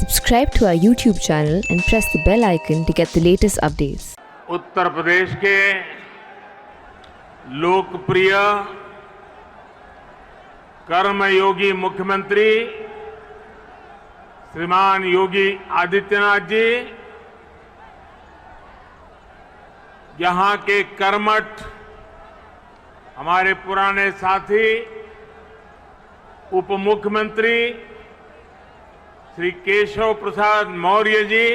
Subscribe to our YouTube channel and press the bell icon to get the latest updates. Uttar Pradesh के लोकप्रिय कर्मयोगी मुख्यमंत्री श्रीमान योगी आदित्यनाथ जी यहां के कर्मठ हमारे पुराने साथी उप मुख्यमंत्री श्री केशव प्रसाद मौर्य जी,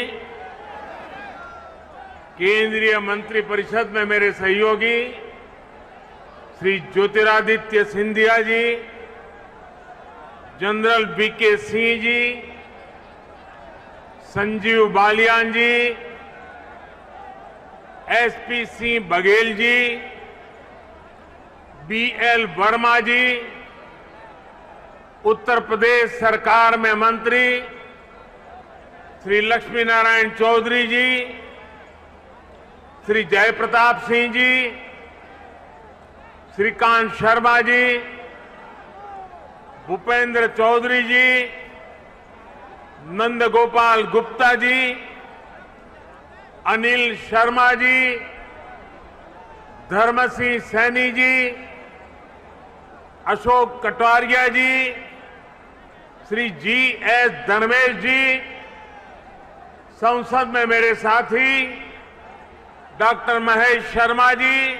केंद्रीय मंत्रिपरिषद में मेरे सहयोगी श्री ज्योतिरादित्य सिंधिया जी, जनरल वीके सिंह जी, संजीव बालियान जी, एसपी सिंह बघेल जी, बीएल वर्मा जी, उत्तर प्रदेश सरकार में मंत्री श्री लक्ष्मी नारायण चौधरी जी, श्री जयप्रताप सिंह जी, श्रीकांत शर्मा जी, भूपेंद्र चौधरी जी, नंदगोपाल गुप्ता जी, अनिल शर्मा जी, धर्मसिंह सैनी जी, अशोक कटारिया जी, श्री जी.एस. धर्मेश जी, संसद में मेरे साथी डॉक्टर महेश शर्मा जी,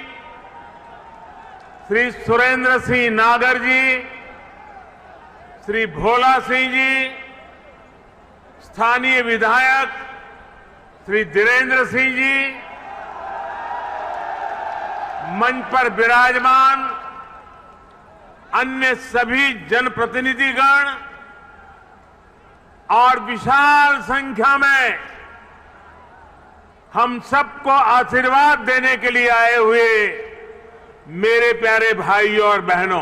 श्री सुरेंद्र सिंह नागर जी, श्री भोला सिंह जी, स्थानीय विधायक श्री धीरेन्द्र सिंह जी, मंच पर विराजमान अन्य सभी जनप्रतिनिधिगण और विशाल संख्या में हम सबको आशीर्वाद देने के लिए आए हुए मेरे प्यारे भाइयों और बहनों,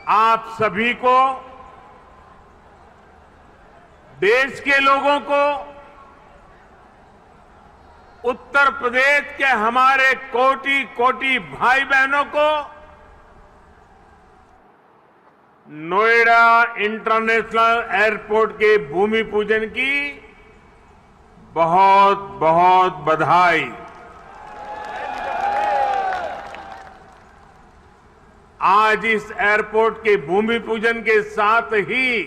आप सभी को, देश के लोगों को, उत्तर प्रदेश के हमारे कोटि कोटि भाई बहनों को नोएडा इंटरनेशनल एयरपोर्ट के भूमि पूजन की बहुत बहुत बधाई। आज इस एयरपोर्ट के भूमि पूजन के साथ ही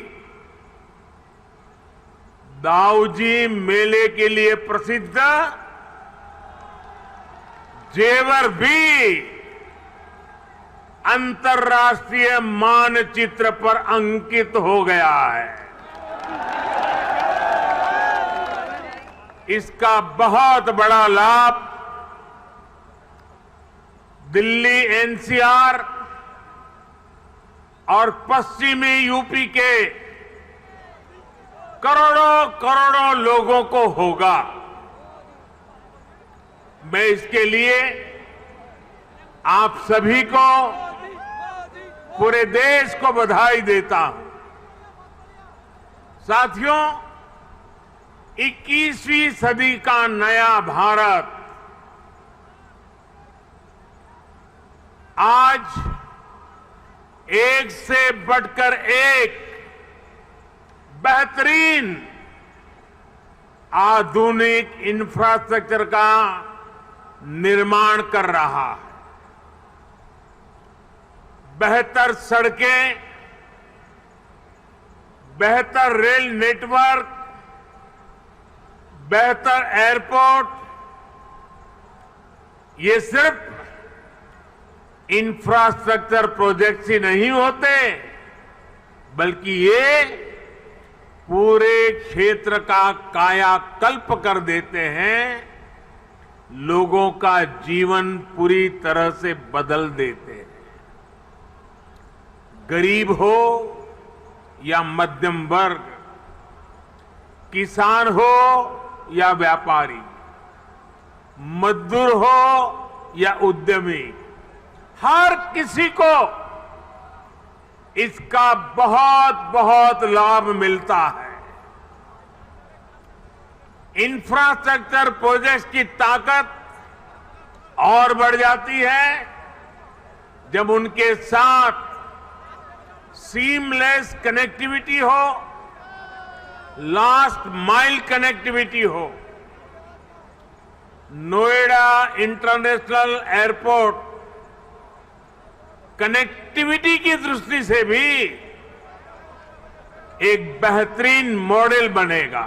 दाऊजी मेले के लिए प्रसिद्ध जेवर भी अंतर्राष्ट्रीय मानचित्र पर अंकित हो गया है। इसका बहुत बड़ा लाभ दिल्ली एनसीआर और पश्चिमी यूपी के करोड़ों करोड़ों लोगों को होगा। मैं इसके लिए आप सभी को, पूरे देश को बधाई देता हूं। साथियों, 21वीं सदी का नया भारत आज एक से बढ़कर एक बेहतरीन आधुनिक इंफ्रास्ट्रक्चर का निर्माण कर रहा है। बेहतर सड़कें, बेहतर रेल नेटवर्क, बेहतर एयरपोर्ट, ये सिर्फ इंफ्रास्ट्रक्चर प्रोजेक्ट्स ही नहीं होते, बल्कि ये पूरे क्षेत्र का कायाकल्प कर देते हैं, लोगों का जीवन पूरी तरह से बदल देते हैं। गरीब हो या मध्यम वर्ग, किसान हो या व्यापारी, मजदूर हो या उद्यमी, हर किसी को इसका बहुत बहुत लाभ मिलता है। इंफ्रास्ट्रक्चर प्रोजेक्ट्स की ताकत और बढ़ जाती है जब उनके साथ सीमलेस कनेक्टिविटी हो, लास्ट माइल कनेक्टिविटी हो। नोएडा इंटरनेशनल एयरपोर्ट कनेक्टिविटी की दृष्टि से भी एक बेहतरीन मॉडल बनेगा।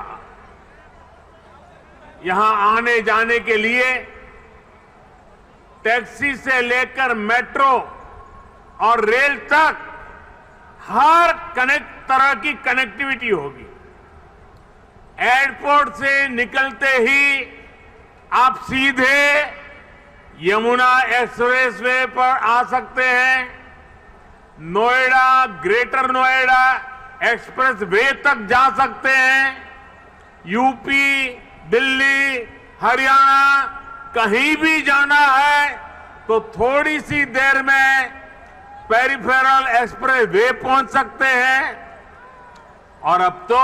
यहां आने जाने के लिए टैक्सी से लेकर मेट्रो और रेल तक हर तरह की कनेक्टिविटी होगी। एयरपोर्ट से निकलते ही आप सीधे यमुना एक्सप्रेसवे पर आ सकते हैं। Noida, greater Noida express way तक जा सकते हैं। यूपी, दिल्ली, हरियाणा कहीं भी जाना है तो थोड़ी सी देर में पेरिफेरल एक्सप्रेस वे पहुंच सकते हैं। और अब तो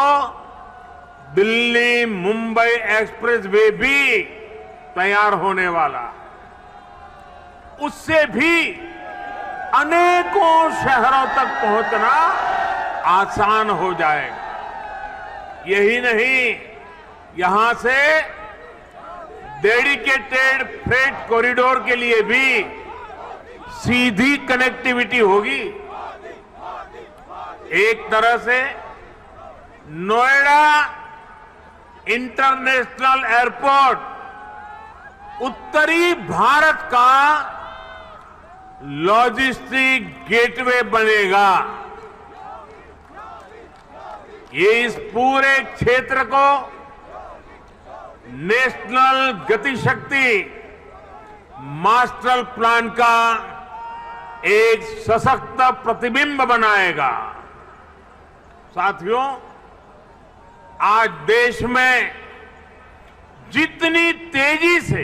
दिल्ली मुंबई एक्सप्रेस वे भी तैयार होने वाला है। उससे भी अनेकों शहरों तक पहुंचना आसान हो जाएगा। यही नहीं, यहां से डेडिकेटेड फ्रेट कॉरिडोर के लिए भी सीधी कनेक्टिविटी होगी। एक तरह से नोएडा इंटरनेशनल एयरपोर्ट उत्तरी भारत का लॉजिस्टिक गेटवे बनेगा। ये इस पूरे क्षेत्र को नेशनल गतिशक्ति मास्टर प्लान का एक सशक्त प्रतिबिंब बनाएगा। साथियों, आज देश में जितनी तेजी से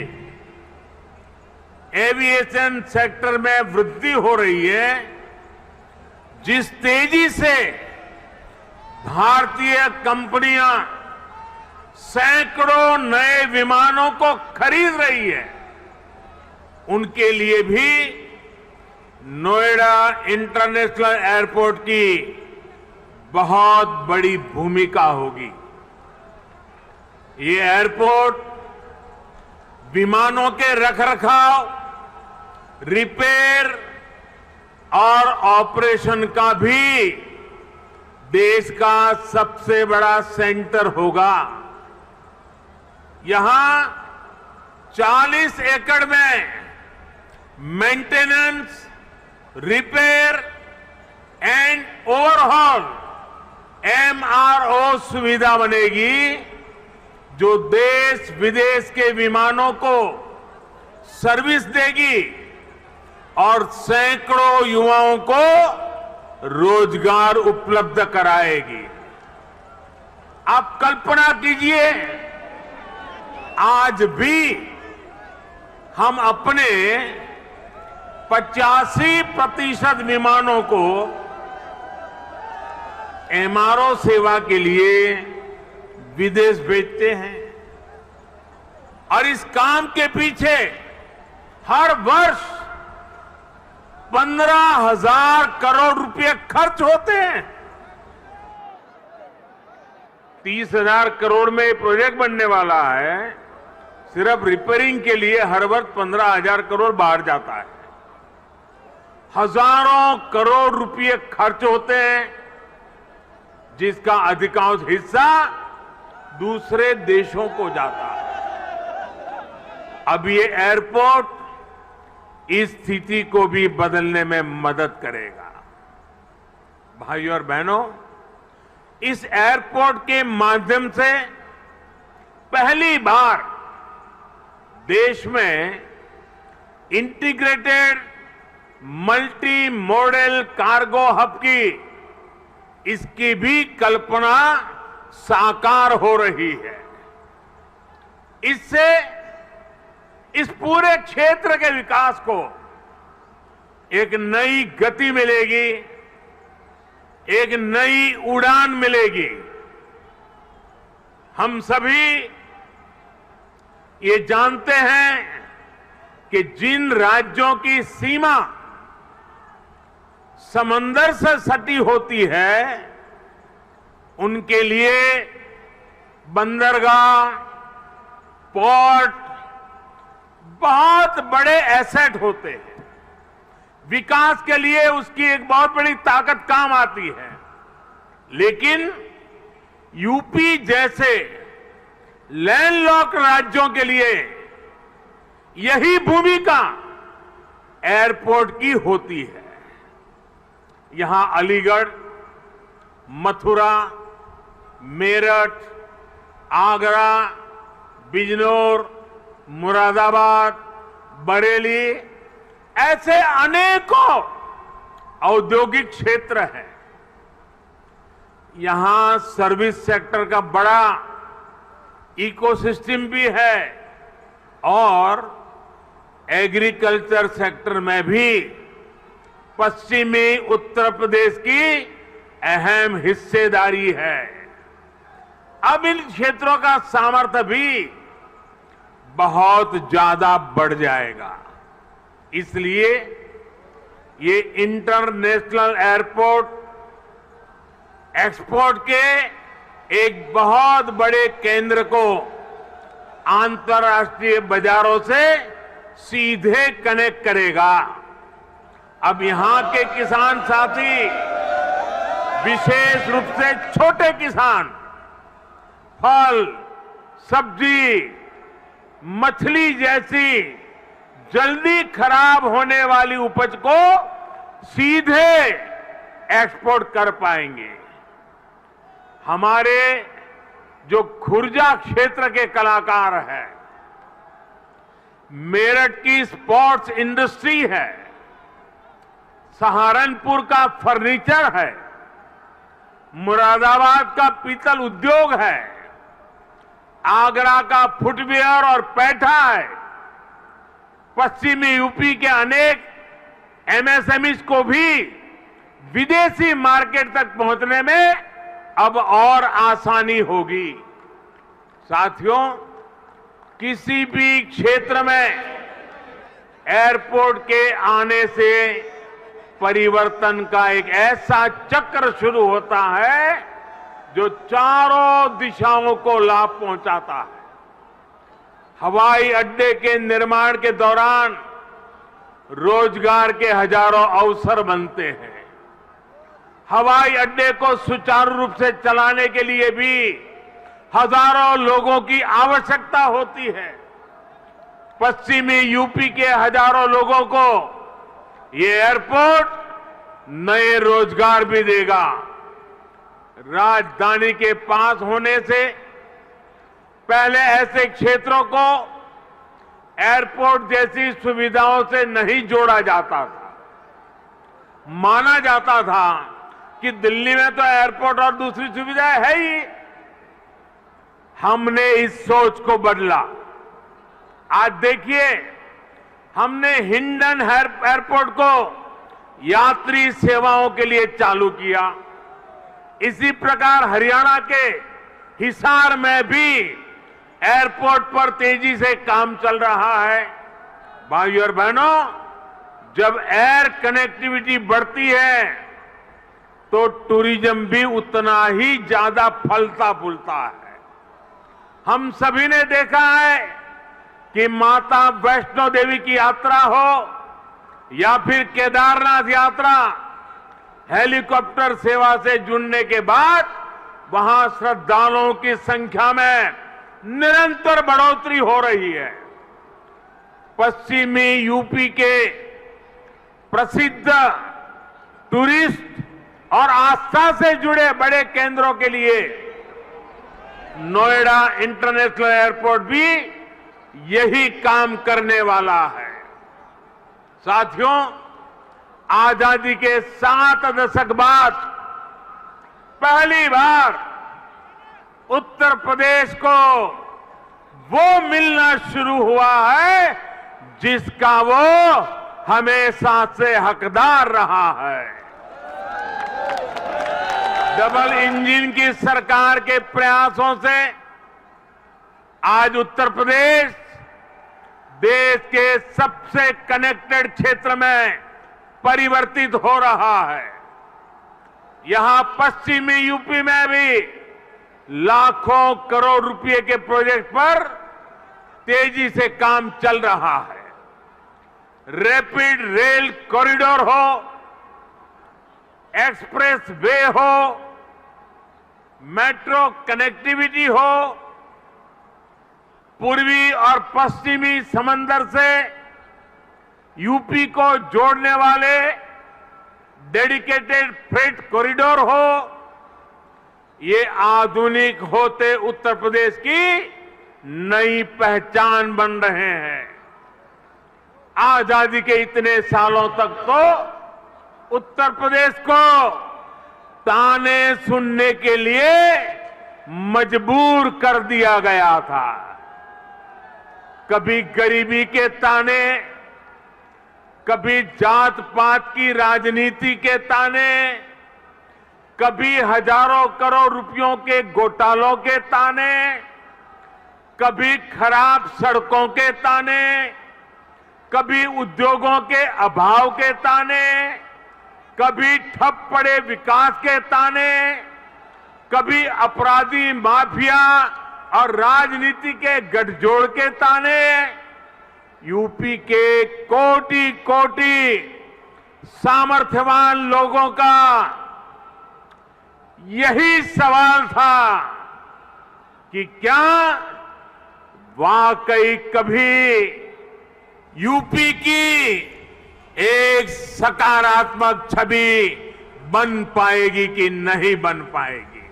एविएशन सेक्टर में वृद्धि हो रही है, जिस तेजी से भारतीय कंपनियां सैकड़ों नए विमानों को खरीद रही है, उनके लिए भी नोएडा इंटरनेशनल एयरपोर्ट की बहुत बड़ी भूमिका होगी। ये एयरपोर्ट विमानों के रखरखाव, रिपेयर और ऑपरेशन का भी देश का सबसे बड़ा सेंटर होगा। यहां 40 एकड़ में maintenance, repair and overhaul MRO सुविधा बनेगी, जो देश विदेश के विमानों को सर्विस देगी और सैकड़ों युवाओं को रोजगार उपलब्ध कराएगी। आप कल्पना कीजिए, आज भी हम अपने 85% विमानों को MRO सेवा के लिए विदेश भेजते हैं। और इस काम के पीछे हर वर्ष 15,000 करोड़ रुपए खर्च होते हैं। 30,000 करोड़ में प्रोजेक्ट बनने वाला है। सिर्फ रिपेयरिंग के लिए हर वर्ष 15,000 करोड़ बाहर जाता है। हजारों करोड़ रुपए खर्च होते हैं, जिसका अधिकांश हिस्सा दूसरे देशों को जाता है। अब ये एयरपोर्ट इस स्थिति को भी बदलने में मदद करेगा। भाइयों और बहनों, इस एयरपोर्ट के माध्यम से पहली बार देश में integrated multi modal cargo hub की इसकी भी कल्पना साकार हो रही है। इससे इस पूरे क्षेत्र के विकास को एक नई गति मिलेगी, एक नई उड़ान मिलेगी। हम सभी ये जानते हैं कि जिन राज्यों की सीमा समंदर से सटी होती है, उनके लिए बंदरगाह, पोर्ट बहुत बड़े एसेट होते हैं। विकास के लिए उसकी एक बहुत बड़ी ताकत काम आती है। लेकिन यूपी जैसे लैंडलॉक्ड राज्यों के लिए यही भूमिका एयरपोर्ट की होती है। यहां अलीगढ़, मथुरा, मेरठ, आगरा, बिजनौर, मुरादाबाद, बरेली ऐसे अनेकों औद्योगिक क्षेत्र हैं। यहां सर्विस सेक्टर का बड़ा इकोसिस्टम भी है और एग्रीकल्चर सेक्टर में भी पश्चिमी उत्तर प्रदेश की अहम हिस्सेदारी है। अब इन क्षेत्रों का सामर्थ्य भी बहुत ज्यादा बढ़ जाएगा। इसलिए ये इंटरनेशनल एयरपोर्ट एक्सपोर्ट के एक बहुत बड़े केंद्र को अंतर्राष्ट्रीय बाजारों से सीधे कनेक्ट करेगा। अब यहां के किसान साथी, विशेष रूप से छोटे किसान, फल, सब्जी, मछली जैसी जल्दी खराब होने वाली उपज को सीधे एक्सपोर्ट कर पाएंगे। हमारे जो खुर्जा क्षेत्र के कलाकार हैं, मेरठ की स्पोर्ट्स इंडस्ट्री है, सहारनपुर का फर्नीचर है, मुरादाबाद का पीतल उद्योग है, आगरा का फुटवियर और पैठा है, पश्चिमी यूपी के अनेक एमएसएमईज को भी विदेशी मार्केट तक पहुंचने में अब और आसानी होगी। साथियों, किसी भी क्षेत्र में एयरपोर्ट के आने से परिवर्तन का एक ऐसा चक्र शुरू होता है जो चारों दिशाओं को लाभ पहुंचाता है। हवाई अड्डे के निर्माण के दौरान रोजगार के हजारों अवसर बनते हैं। हवाई अड्डे को सुचारू रूप से चलाने के लिए भी हजारों लोगों की आवश्यकता होती है। पश्चिमी यूपी के हजारों लोगों को ये एयरपोर्ट नए रोजगार भी देगा। राजधानी के पास होने से पहले ऐसे क्षेत्रों को एयरपोर्ट जैसी सुविधाओं से नहीं जोड़ा जाता था। माना जाता था कि दिल्ली में तो एयरपोर्ट और दूसरी सुविधाएं है ही। हमने इस सोच को बदला। आज देखिए, हमने हिंडन एयरपोर्ट को यात्री सेवाओं के लिए चालू किया। इसी प्रकार हरियाणा के हिसार में भी एयरपोर्ट पर तेजी से काम चल रहा है। भाइयों और बहनों, जब एयर कनेक्टिविटी बढ़ती है तो टूरिज्म भी उतना ही ज्यादा फलता फूलता है। हम सभी ने देखा है कि माता वैष्णो देवी की यात्रा हो या फिर केदारनाथ यात्रा, हेलीकॉप्टर सेवा से जुड़ने के बाद वहां श्रद्धालुओं की संख्या में निरंतर बढ़ोतरी हो रही है। पश्चिमी यूपी के प्रसिद्ध टूरिस्ट और आस्था से जुड़े बड़े केंद्रों के लिए नोएडा इंटरनेशनल एयरपोर्ट भी यही काम करने वाला है। साथियों, आजादी के 7 दशक बाद पहली बार उत्तर प्रदेश को वो मिलना शुरू हुआ है जिसका वो हमेशा से हकदार रहा है। डबल इंजन की सरकार के प्रयासों से आज उत्तर प्रदेश देश के सबसे कनेक्टेड क्षेत्र में परिवर्तित हो रहा है। यहां पश्चिमी यूपी में भी लाखों करोड़ रुपए के प्रोजेक्ट पर तेजी से काम चल रहा है। रैपिड रेल कॉरिडोर हो, एक्सप्रेस वे हो, मेट्रो कनेक्टिविटी हो, पूर्वी और पश्चिमी समंदर से यूपी को जोड़ने वाले डेडिकेटेड फ्रेट कॉरिडोर हो, ये आधुनिक होते उत्तर प्रदेश की नई पहचान बन रहे हैं। आजादी के इतने सालों तक तो उत्तर प्रदेश को ताने सुनने के लिए मजबूर कर दिया गया था। कभी गरीबी के ताने, कभी जात पात की राजनीति के ताने, कभी हजारों करोड़ रुपयों के घोटालों के ताने, कभी खराब सड़कों के ताने, कभी उद्योगों के अभाव के ताने, कभी ठप पड़े विकास के ताने, कभी अपराधी माफिया और राजनीति के गठजोड़ के ताने। यूपी के कोटि कोटि सामर्थ्यवान लोगों का यही सवाल था कि क्या वाकई कभी यूपी की एक सकारात्मक छवि बन पाएगी कि नहीं बन पाएगी।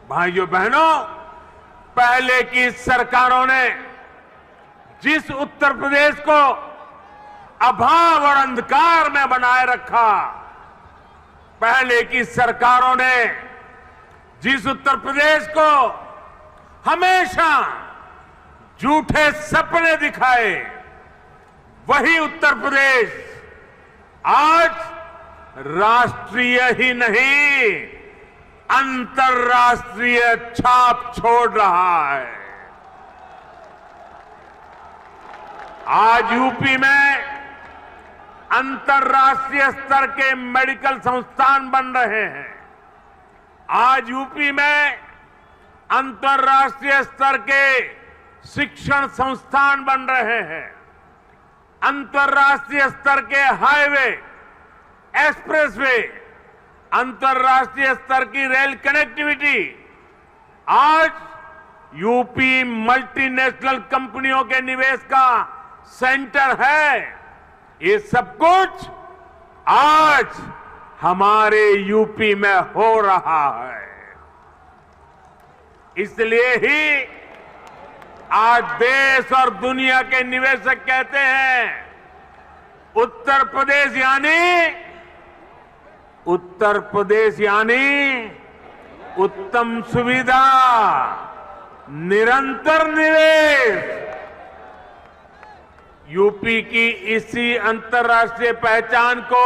भाइयों बहनों, पहले की सरकारों ने जिस उत्तर प्रदेश को अभाव और अंधकार में बनाए रखा, पहले की सरकारों ने जिस उत्तर प्रदेश को हमेशा झूठे सपने दिखाए, वही उत्तर प्रदेश आज राष्ट्रीय ही नहीं अंतर्राष्ट्रीय छाप छोड़ रहा है। आज यूपी में अंतर्राष्ट्रीय स्तर के मेडिकल संस्थान बन रहे हैं। आज यूपी में अंतर्राष्ट्रीय स्तर के शिक्षण संस्थान बन रहे हैं। अंतर्राष्ट्रीय स्तर के हाईवे, एक्सप्रेसवे, अंतर्राष्ट्रीय स्तर की रेल कनेक्टिविटी। आज यूपी मल्टीनेशनल कंपनियों के निवेश का सेंटर है। ये सब कुछ आज हमारे यूपी में हो रहा है। इसलिए ही आज देश और दुनिया के निवेशक कहते हैं, उत्तर प्रदेश यानी उत्तम सुविधा, निरंतर निवेश। यूपी की इसी अंतर्राष्ट्रीय पहचान को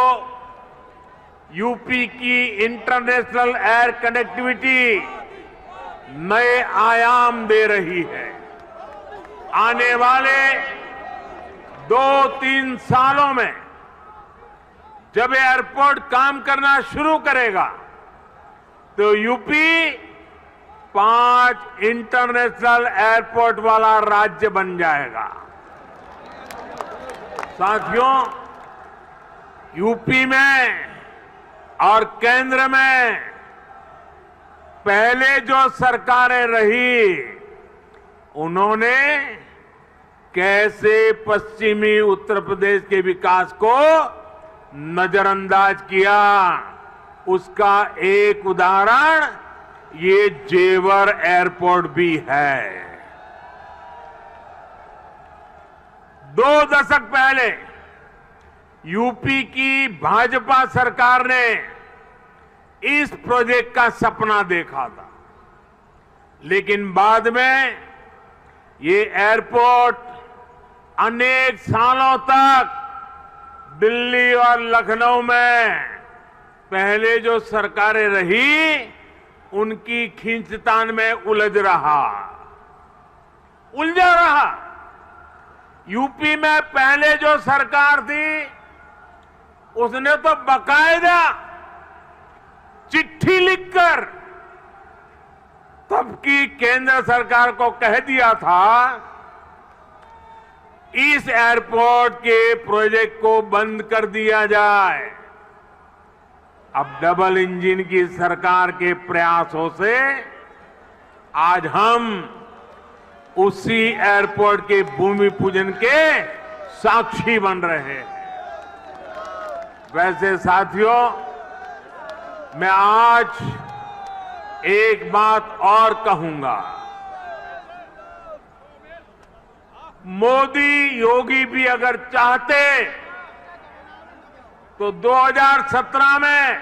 यूपी की इंटरनेशनल एयर कनेक्टिविटी नए आयाम दे रही है। आने वाले 2-3 सालों में जब एयरपोर्ट काम करना शुरू करेगा तो यूपी 5 इंटरनेशनल एयरपोर्ट वाला राज्य बन जाएगा। साथियों, यूपी में और केंद्र में पहले जो सरकारें रही, उन्होंने कैसे पश्चिमी उत्तर प्रदेश के विकास को नजरअंदाज किया, उसका एक उदाहरण ये जेवर एयरपोर्ट भी है। 2 दशक पहले यूपी की भाजपा सरकार ने इस प्रोजेक्ट का सपना देखा था, लेकिन बाद में ये एयरपोर्ट अनेक सालों तक दिल्ली और लखनऊ में पहले जो सरकारें रही, उनकी खींचतान में उलझा रहा। यूपी में पहले जो सरकार थी, उसने तो बकायदा चिट्ठी लिखकर तब की केंद्र सरकार को कह दिया था इस एयरपोर्ट के प्रोजेक्ट को बंद कर दिया जाए। अब डबल इंजन की सरकार के प्रयासों से आज हम उसी एयरपोर्ट के भूमि पूजन के साक्षी बन रहे हैं। वैसे साथियों, मैं आज एक बात और कहूंगा। मोदी योगी भी अगर चाहते तो 2017 में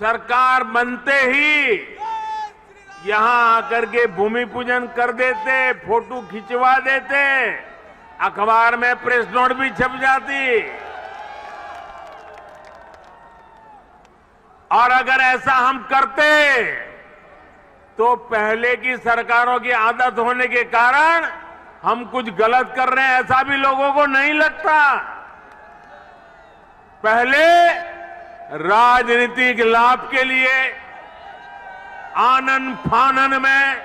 सरकार बनते ही यहां आकर के भूमि पूजन कर देते, फोटो खिंचवा देते, अखबार में प्रेस नोट भी छप जाती। और अगर ऐसा हम करते तो पहले की सरकारों की आदत होने के कारण हम कुछ गलत कर रहे हैं ऐसा भी लोगों को नहीं लगता। पहले राजनीतिक लाभ के लिए आनन फानन में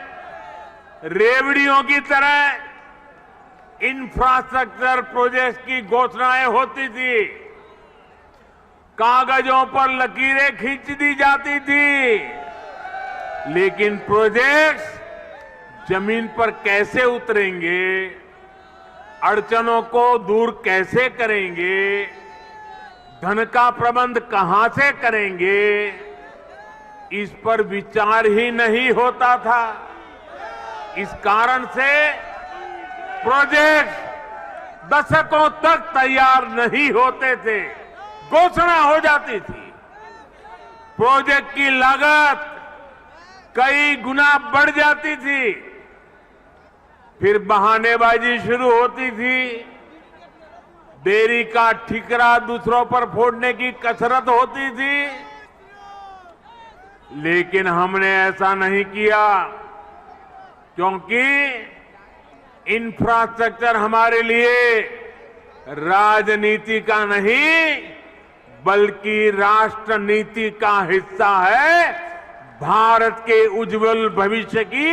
रेवड़ियों की तरह इंफ्रास्ट्रक्चर प्रोजेक्ट की घोषणाएं होती थी, कागजों पर लकीरें खींच दी जाती थी, लेकिन प्रोजेक्ट्स जमीन पर कैसे उतरेंगे, अड़चनों को दूर कैसे करेंगे, धन का प्रबंध कहां से करेंगे, इस पर विचार ही नहीं होता था। इस कारण से प्रोजेक्ट दशकों तक तैयार नहीं होते थे, घोषणा हो जाती थी, प्रोजेक्ट की लागत कई गुना बढ़ जाती थी, फिर बहानेबाजी शुरू होती थी, देरी का ठिकरा दूसरों पर फोड़ने की कसरत होती थी। लेकिन हमने ऐसा नहीं किया, क्योंकि इंफ्रास्ट्रक्चर हमारे लिए राजनीति का नहीं बल्कि राष्ट्र नीति का हिस्सा है, भारत के उज्जवल भविष्य की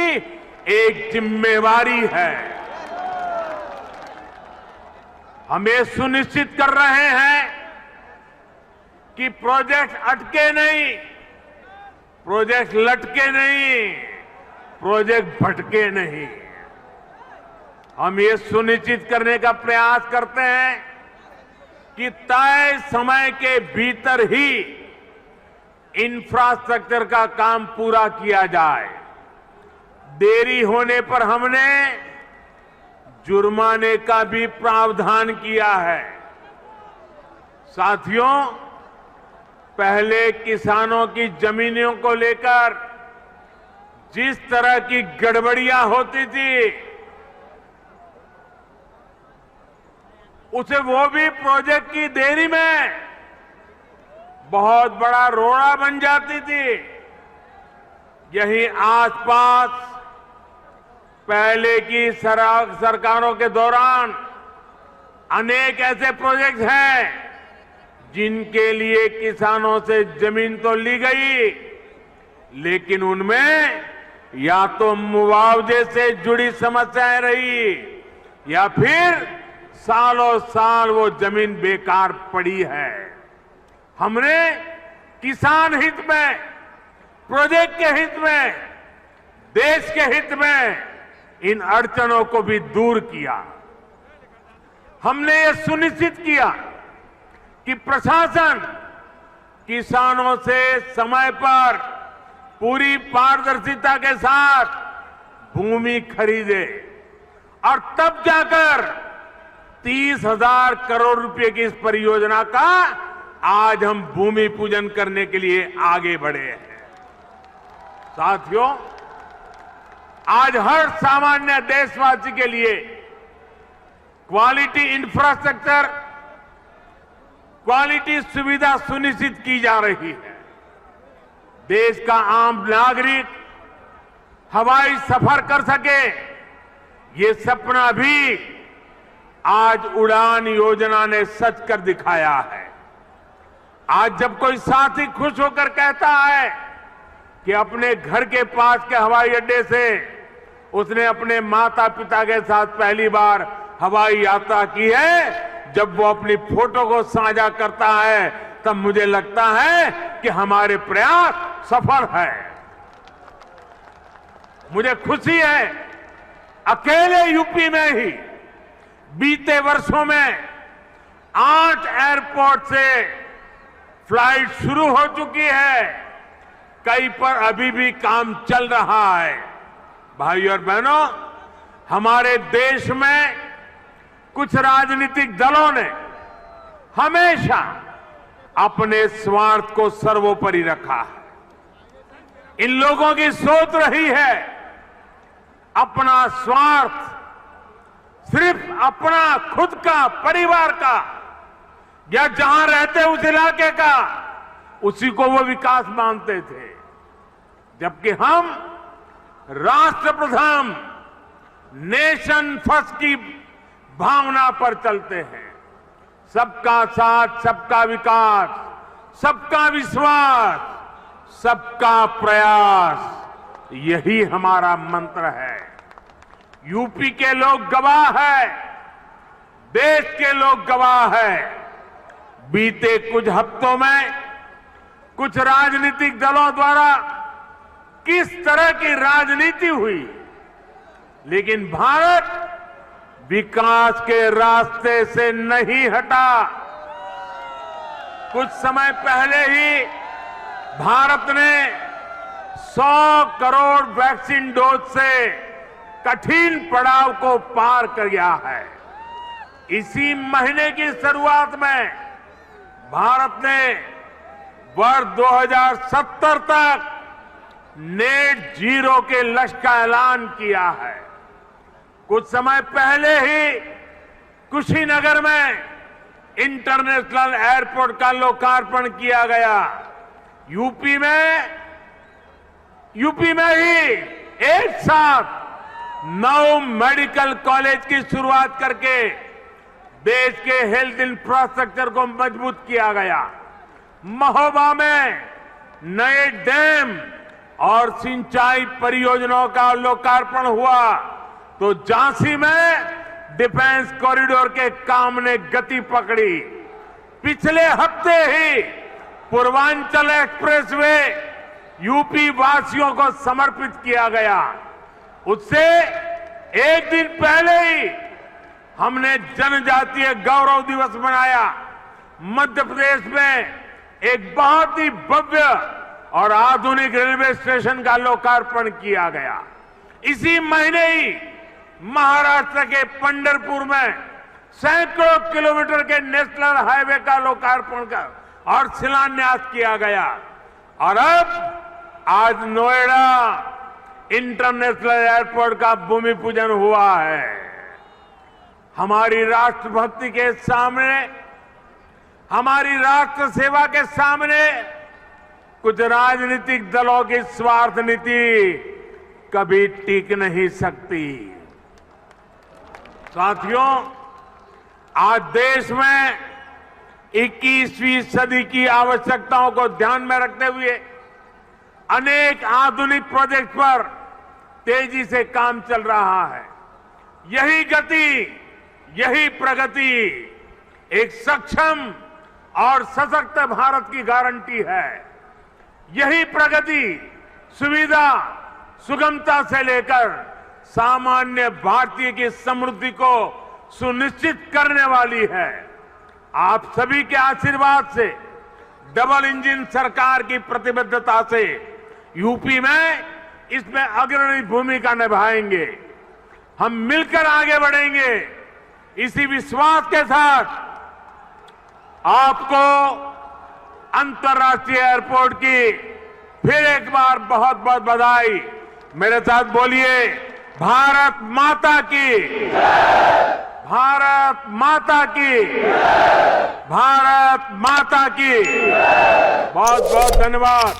एक जिम्मेवारी है। हम ये सुनिश्चित कर रहे हैं कि प्रोजेक्ट अटके नहीं, प्रोजेक्ट लटके नहीं, प्रोजेक्ट भटके नहीं। हम ये सुनिश्चित करने का प्रयास करते हैं कि तय समय के भीतर ही इंफ्रास्ट्रक्चर का काम पूरा किया जाए। देरी होने पर हमने जुर्माने का भी प्रावधान किया है। साथियों, पहले किसानों की जमीनों को लेकर जिस तरह की गड़बड़ियां होती थी, उसे वो भी प्रोजेक्ट की देरी में बहुत बड़ा रोड़ा बन जाती थी। यही आसपास पहले की सरकारों के दौरान अनेक ऐसे प्रोजेक्ट हैं जिनके लिए किसानों से जमीन तो ली गई, लेकिन उनमें या तो मुआवजे से जुड़ी समस्याएं रही या फिर सालों साल वो जमीन बेकार पड़ी है। हमने किसान हित में, प्रोजेक्ट के हित में, देश के हित में इन अड़चनों को भी दूर किया। हमने ये सुनिश्चित किया कि प्रशासन किसानों से समय पर पूरी पारदर्शिता के साथ भूमि खरीदे और तब जाकर 30,000 करोड़ रुपए की इस परियोजना का आज हम भूमि पूजन करने के लिए आगे बढ़े हैं। साथियों, आज हर सामान्य देशवासी के लिए क्वालिटी इंफ्रास्ट्रक्चर, क्वालिटी सुविधा सुनिश्चित की जा रही है। देश का आम नागरिक हवाई सफर कर सके, ये सपना भी आज उड़ान योजना ने सच कर दिखाया है। आज जब कोई साथी खुश होकर कहता है कि अपने घर के पास के हवाई अड्डे से उसने अपने माता पिता के साथ पहली बार हवाई यात्रा की है, जब वो अपनी फोटो को साझा करता है तब मुझे लगता है कि हमारे प्रयास सफल है। मुझे खुशी है, अकेले यूपी में ही बीते वर्षों में 8 एयरपोर्ट से फ्लाइट शुरू हो चुकी है, कई पर अभी भी काम चल रहा है। भाइयों और बहनों, हमारे देश में कुछ राजनीतिक दलों ने हमेशा अपने स्वार्थ को सर्वोपरि रखा है। इन लोगों की सोच रही है अपना स्वार्थ, सिर्फ अपना खुद का, परिवार का, या जहां रहते उस इलाके का, उसी को वो विकास मानते थे। जबकि हम राष्ट्रप्रथम, नेशन फर्स्ट की भावना पर चलते हैं। सबका साथ, सबका विकास, सबका विश्वास, सबका प्रयास, यही हमारा मंत्र है। यूपी के लोग गवाह है, देश के लोग गवाह है। बीते कुछ हफ्तों में कुछ राजनीतिक दलों द्वारा किस तरह की राजनीति हुई, लेकिन भारत विकास के रास्ते से नहीं हटा। कुछ समय पहले ही भारत ने 100 करोड़ वैक्सीन डोज से कठिन पड़ाव को पार कर गया है। इसी महीने की शुरुआत में भारत ने वर्ष 2070 तक नेट जीरो के लक्ष्य का ऐलान किया है। कुछ समय पहले ही कुशीनगर में इंटरनेशनल एयरपोर्ट का लोकार्पण किया गया। यूपी में ही एक साथ 9 मेडिकल कॉलेज की शुरुआत करके देश के हेल्थ इंफ्रास्ट्रक्चर को मजबूत किया गया। महोबा में नए डैम और सिंचाई परियोजनाओं का लोकार्पण हुआ, तो झांसी में डिफेंस कॉरिडोर के काम ने गति पकड़ी। पिछले हफ्ते ही पूर्वांचल एक्सप्रेसवे यूपी वासियों को समर्पित किया गया। उससे एक दिन पहले ही हमने जनजातीय गौरव दिवस मनाया। मध्य प्रदेश में एक बहुत ही भव्य और आधुनिक रेलवे स्टेशन का लोकार्पण किया गया। इसी महीने ही महाराष्ट्र के पंढरपुर में सैकड़ों किलोमीटर के नेशनल हाईवे का लोकार्पण और शिलान्यास किया गया। और अब आज नोएडा इंटरनेशनल एयरपोर्ट का भूमि पूजन हुआ है। हमारी राष्ट्रभक्ति के सामने, हमारी राष्ट्र सेवा के सामने कुछ राजनीतिक दलों की स्वार्थ नीति कभी टिक नहीं सकती। साथियों, आज देश में 21वीं सदी की आवश्यकताओं को ध्यान में रखते हुए अनेक आधुनिक प्रोजेक्ट पर तेजी से काम चल रहा है। यही गति, यही प्रगति एक सक्षम और सशक्त भारत की गारंटी है। यही प्रगति सुविधा, सुगमता से लेकर सामान्य भारतीय की समृद्धि को सुनिश्चित करने वाली है। आप सभी के आशीर्वाद से, डबल इंजन सरकार की प्रतिबद्धता से यूपी में इसमें अग्रणी भूमिका निभाएंगे। हम मिलकर आगे बढ़ेंगे। इसी विश्वास के साथ आपको अंतर्राष्ट्रीय एयरपोर्ट की फिर एक बार बहुत बहुत बधाई। मेरे साथ बोलिए, भारत माता की, भारत माता की, भारत माता की। बहुत बहुत धन्यवाद।